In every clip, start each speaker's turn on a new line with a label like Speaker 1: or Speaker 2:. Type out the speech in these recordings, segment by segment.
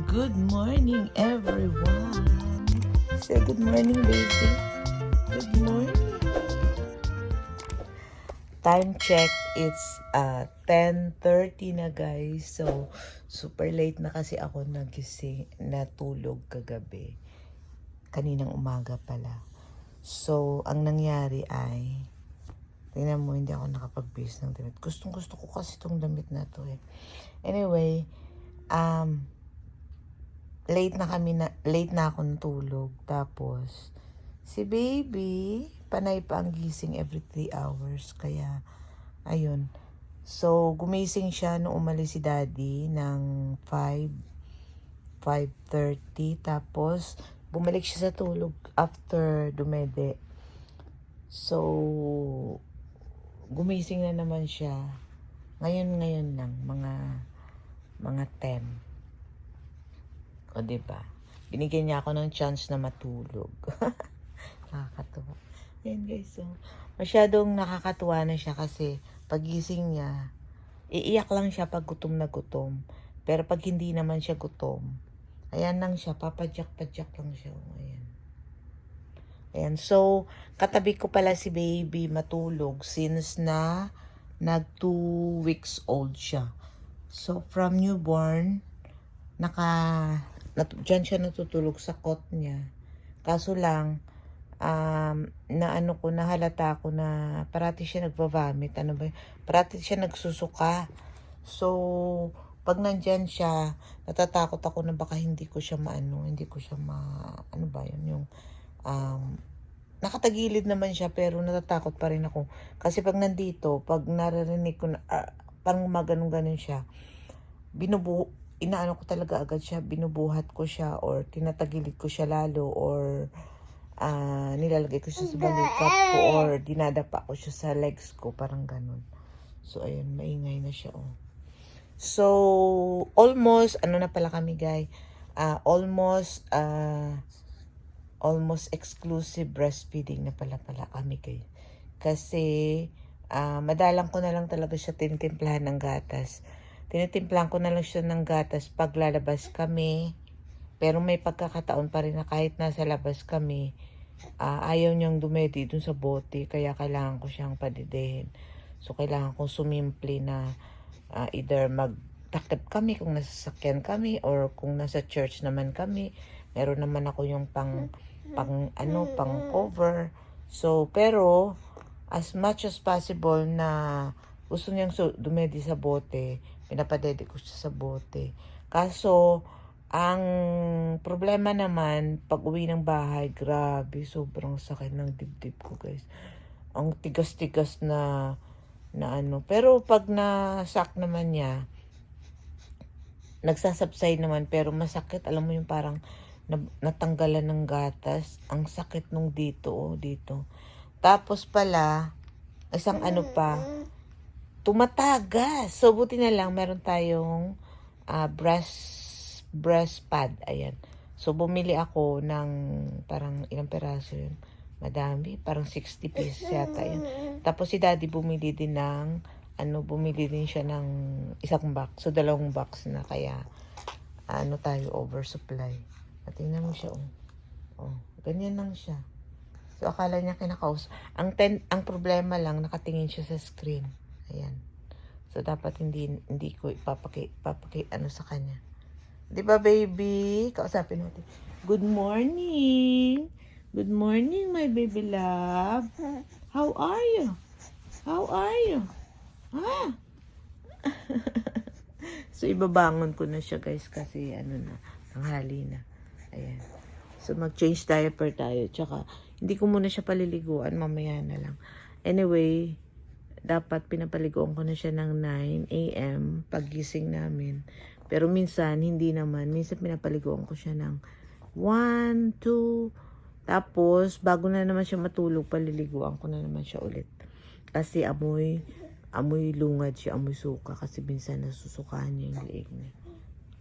Speaker 1: Good morning, everyone. Say good morning, baby. Good morning. Time check, it's 10:30 na, guys. So, super late na kasi ako nagising, natulog kagabi. Kaninang umaga pala. So, ang nangyari ay, tingnan mo, hindi ako nakapag-base ng damit. Gustong gusto ko kasi itong damit na to eh. Anyway, late na ako natulog. Tapos, si baby, panay pa ang gising every 3 hours. Kaya, ayun. So, gumising siya nung umalis si daddy ng 5:30. Tapos, bumalik siya sa tulog after dumede. So, gumising na naman siya. Ngayon lang, mga 10. O, diba? Binigyan niya ako ng chance na matulog. Nakakatuwa. Ayan, guys. So, masyadong nakakatuwa na siya kasi pagising niya, iiyak lang siya pag gutom na gutom. Pero pag hindi naman siya gutom, ayan lang siya, papadyak-padyak lang siya. Ayan. Ayan. So, katabi ko pala si baby matulog since na nag 2 weeks old siya. So, from newborn, dyan siya natutulog sa cot niya. Kaso lang, nahalata ko na parati siya nagva-vomit. Parati siya nagsusuka. So, pag nandyan siya, natatakot ako na baka hindi ko siya nakatagilid naman siya pero natatakot pa rin ako. Kasi pag nandito, pag naririnig ko na, parang maganon-ganon siya, inaano ko talaga agad siya, binubuhat ko siya or tinatagilid ko siya lalo or nilalagay ko siya sa balikat ko or dinadapa ko siya sa legs ko, parang ganun. So, ayun, maingay na siya, oh. So, almost exclusive breastfeeding na pala kami, guys. Kasi, madalang ko na lang talaga siya tinitimplahan ng gatas. Tinitimplahan ko na lang siya ng gatas pag lalabas kami. Pero may pagkakataon pa rin na kahit nasa labas kami, ayaw niyang dumedi dun sa bote. Kaya kailangan ko siyang padidihin. So, kailangan kong sumimple na either magtakip kami kung nasa sakyan kami or kung nasa church naman kami. Meron naman ako yung pang cover. So, pero, as much as possible na gusto niyang dumedi sa bote, pinapadede ko siya sa bote. Kaso, ang problema naman, pag uwi ng bahay, grabe, sobrang sakit ng dibdib ko, guys. Ang tigas-tigas na Pero pag nasak naman niya, nagsasubside naman, pero masakit. Alam mo yung parang natanggalan ng gatas. Ang sakit nung dito. Tapos pala, isang tumatagas. So, buti na lang, meron tayong breast pad. Ayan. So, bumili ako ng parang ilang peraso yun. Madami. Parang 60 pieces yata yun. Tapos si daddy bumili din siya ng isang box. So, 2 box na. Kaya, tayo oversupply. Tingnan mo siya, oh. Ganyan lang siya. So, akala niya kinakaus. Ang problema lang, nakatingin siya sa screen. Ayan. So, dapat hindi ko ipapakita sa kanya. Di ba, baby? Kausapin natin. Good morning. Good morning, my baby love. How are you? So, ibabangon ko na siya, guys, kasi tanghali na. Ayan. So, mag-change diaper tayo. Tsaka, hindi ko muna siya paliliguan. Mamaya na lang. Anyway, dapat pinapaliguan ko na siya ng 9 a.m. paggising namin. Pero minsan, hindi naman. Minsan, pinapaliguan ko siya ng 1, 2. Tapos, bago na naman siya matulog, paliliguan ko na naman siya ulit. Kasi amoy lungad siya, amoy suka. Kasi minsan nasusukahan niya yung leeg niya.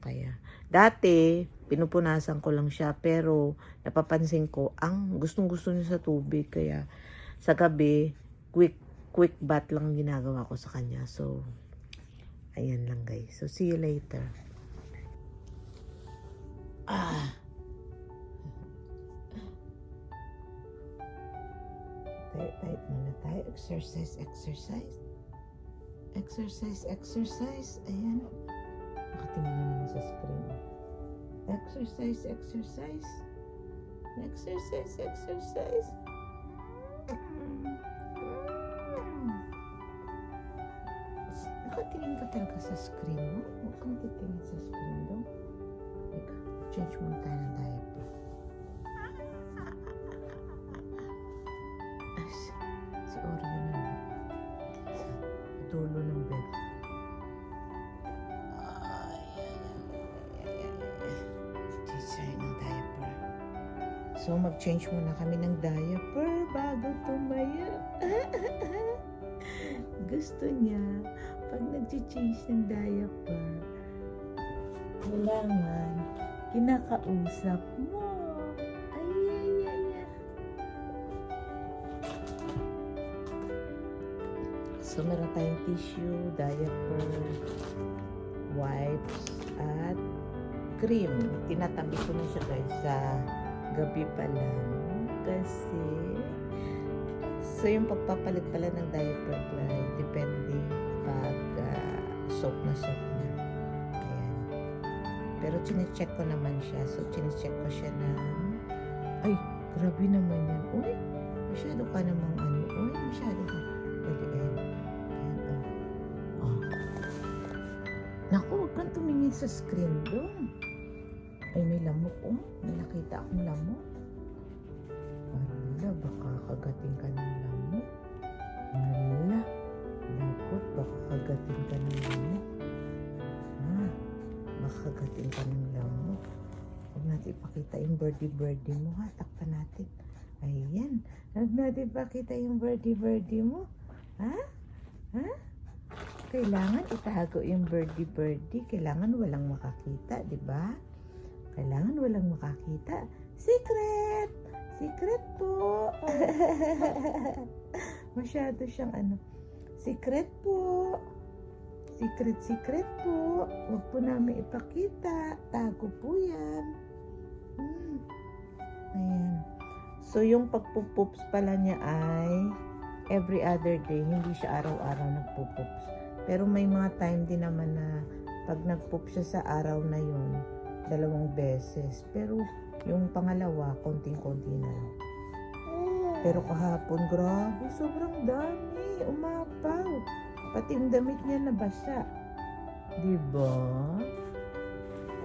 Speaker 1: Kaya, dati, pinupunasan ko lang siya. Pero, napapansin ko, ang gustong-gusto niya sa tubig. Kaya, sa gabi, quick bath lang ginagawa ko sa kanya. So, ayan lang, guys. So, see you later. Ah. Tayo muna tayo. Exercise. Ayan. Nakatingin naman sa screen. Exercise. Nakatingin ka talaga sa screen mo? Huwag kang titingin sa screen daw. Ika, change muna tayo ng diaper. Si Oreo na sa dulo ng bed. Change tayo ng diaper. So, mag-change muna kami ng diaper bago tumaya. Gusto niya, pag nag-change ng diaper, kailangan kinakausap mo. So, meron tayong tissue, diaper, wipes, at cream. Tinatabi ko na siya guys sa gabi pa lang. Kasi, so yung pagpapalit pala ng diaper guys, depende pag soak na. Ayan. Pero chinecheck ko naman siya. So, chinecheck ko siya na, ay, grabe naman yan. Uy, masyado ka namang ano. Uy, masyado ka. Ayan. Naku, huwag kang tumingin sa screen doon. Ay, may lamok. May nakita akong lamok. Wala, baka kagating ka ng lamok. Wala. Lakot, baka kagating ka ng lamok. Baka kagating ka ng lamok. Huwag natin ipakita yung birdie mo ha. Takpan natin. Ayan. Huwag natin ipakita yung birdie mo. Ha? Kailangan itago yung birdie. Kailangan walang makakita, di ba? Kailangan walang makakita. Secret po. Masyado siyang ano. Secret po. Secret po. Huwag po namin ipakita. Tago po yan. Ayan. So, yung pagpupups pala niya ay every other day. Hindi siya araw-araw nagpupups. Pero may mga time din naman na pag nag-poop siya sa araw na yun, 2 beses. Pero yung pangalawa, konting-konti na lang. Pero kahapon, grabe, sobrang dami. Umapaw. Pati yung damit niya nabasa. Diba?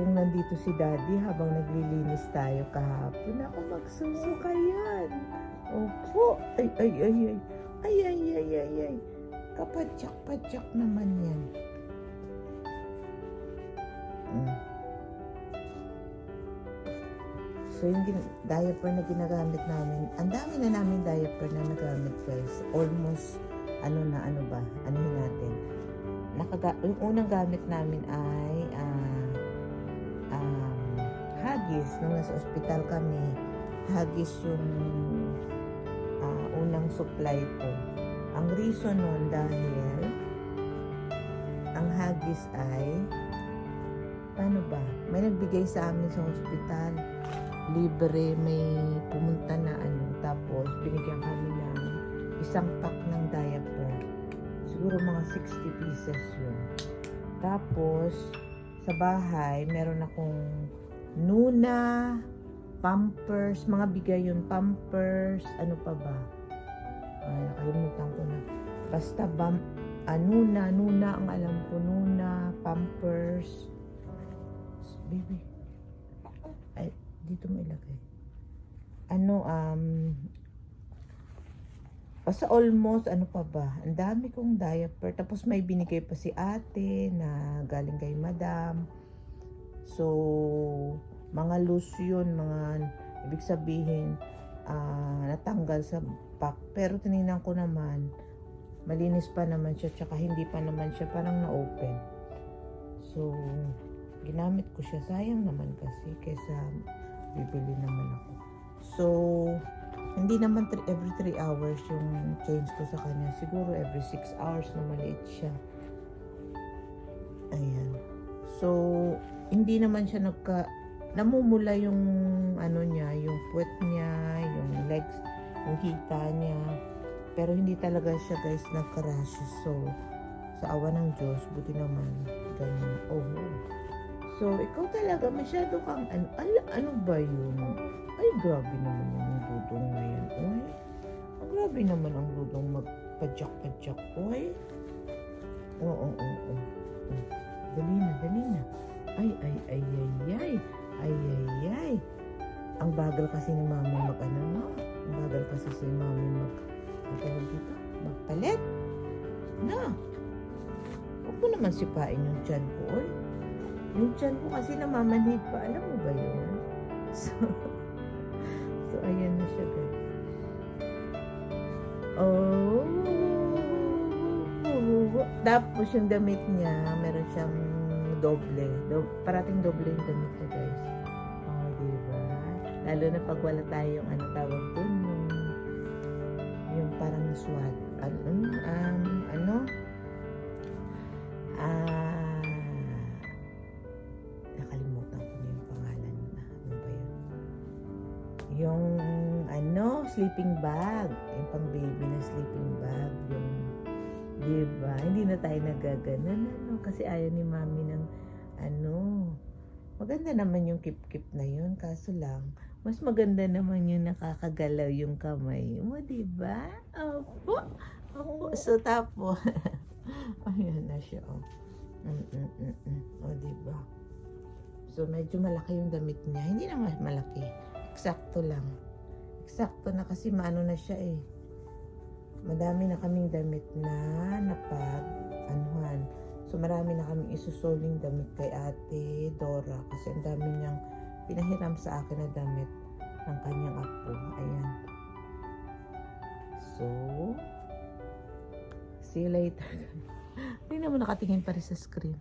Speaker 1: Kung nandito si Daddy habang naglilinis tayo kahapon, ako magsusuka yan. Opo. Ay. Kapadyak-padyak naman yan. So, yung diaper na ginagamit namin, ang dami na namin diaper na nagamit guys. Almost, anuhin natin. Yung unang gamit namin ay Huggies. Nung nasa ospital kami, Huggies yung unang supply ko. Ang reason nun dahil ang Huggies ay paano ba? May nagbigay sa amin sa hospital. Libre, may pumunta na tapos binigyan kami ng isang pack ng diaper. Siguro mga 60 pieces yun. Tapos, sa bahay, meron akong Nuna, Pampers, mga bigay yun, Pampers, ano pa ba? Ay, nakalimutan ko na. Basta, Nuna ang alam ko, Nuna, Pampers. Baby. Ay, dito mo ilagay. Basta almost, ano pa ba? Ang dami kong diaper. Tapos may binigay pa si ate na galing kay madam. So, mga loose yun, ibig sabihin, natanggal sa pack. Pero tinignan ko naman, malinis pa naman siya, tsaka hindi pa naman siya parang na-open. So, ginamit ko siya. Sayang naman kasi, kesa bibili naman ako. So, hindi naman every 3 hours yung change ko sa kanya. Siguro every 6 hours na maliit siya. Ayan. So, hindi naman siya namumula yung ano niya, yung puwet niya, yung legs, yung hita niya. Pero hindi talaga siya guys nagka-rashes. So, sa awa ng Diyos, buti naman ganyan. Oh. So, ikaw talaga masyado kang ano ba yun? Ay, grabe naman yung dudong na yan. Uy, grabe naman ang dudong magpadyak-padyak. Uy. Oo. Dali na. Ay. Ang bagal kasi ni mami no? Ang bagal kasi si mami magpalit. Na. Huwag mo naman sipain yung tiyan ko, oy. Yung tiyan ko kasi namamanhid pa. Alam mo ba yun? So ayan na siya, guys. Oh. Tapos yung damit niya, meron siyang doble. Parating doble yung damit niya, guys. Oh, diba? Lalo na pag wala tayong tawag dun, yung parang swag. Nakalimutan ko na yung pangalan. Ano ba yun? Yung sleeping bag. Yung pang baby na sleeping bag. Yung, diba? Hindi na tayo nagaganon, kasi ayaw ni mami ng maganda naman yung kip-kip na yun, kaso lang mas maganda naman yung nakakagalaw yung kamay mo, diba? Opo. So tapos ayan na siya, diba? So medyo malaki yung damit niya, hindi naman malaki, eksakto lang, eksakto na kasi maano na siya madami na kaming damit na napag-anuhan. So marami na kaming isusoling damit kay Ate Dora kasi ang dami niyang pinahiram sa akin na damit ng kanyang apo. Ayan. So, see you later. Hindi naman nakatingin pa rin sa screen.